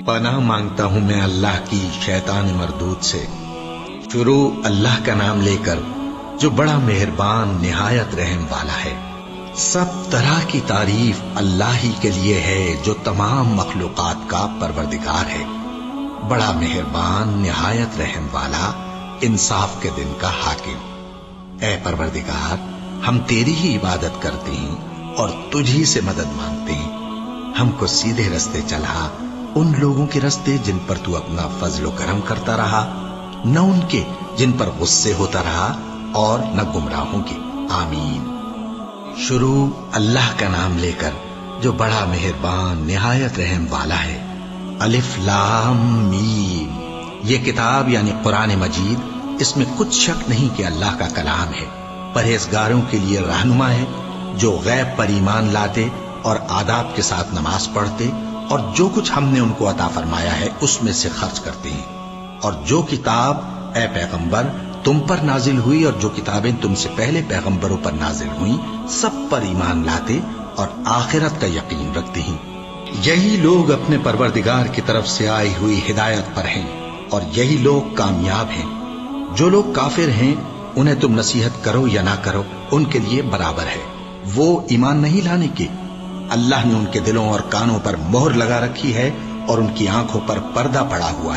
پناہ مانگتا ہوں میں اللہ کی شیطان مردود سے۔ شروع اللہ کا نام لے کر جو بڑا مہربان نہایت رحم والا ہے۔ سب طرح کی تعریف اللہ ہی کے لیے ہے جو تمام مخلوقات کا پروردگار ہے، بڑا مہربان نہایت رحم والا، انصاف کے دن کا حاکم۔ اے پروردگار، ہم تیری ہی عبادت کرتے ہیں اور تجھی سے مدد مانگتے ہیں۔ ہم کو سیدھے رستے چلا، ان لوگوں کے رستے جن پر تو اپنا فضل و کرم کرتا رہا، نہ ان کے جن پر غصے ہوتا رہا، اور نہ گمراہوں کے۔ آمین۔ شروع اللہ کا نام لے کر جو بڑا مہربان نہایت رحم والا ہے۔ الف لام میم۔ یہ کتاب یعنی قرآن مجید، اس میں کچھ شک نہیں کہ اللہ کا کلام ہے، پرہیزگاروں کے لیے رہنما ہے، جو غیب پر ایمان لاتے اور آداب کے ساتھ نماز پڑھتے، اور جو کچھ ہم نے ان کو عطا فرمایا ہے اس میں سے خرچ کرتے ہیں۔ اور جو کتاب اے پیغمبر تم پر نازل ہوئی اور جو کتابیں تم سے پہلے پیغمبروں پر نازل ہوئیں، سب پر ایمان لاتے اور آخرت کا یقین رکھتے ہیں۔ یہی لوگ اپنے پروردگار کی طرف سے آئی ہوئی ہدایت پر ہیں، اور یہی لوگ کامیاب ہیں۔ جو لوگ کافر ہیں انہیں تم نصیحت کرو یا نہ کرو، ان کے لیے برابر ہے، وہ ایمان نہیں لانے کے۔ اللہ نے ان کے دلوں اور کانوں پر مہر لگا رکھی ہے اور ان کی آنکھوں پر پردہ پڑا ہوا ہے۔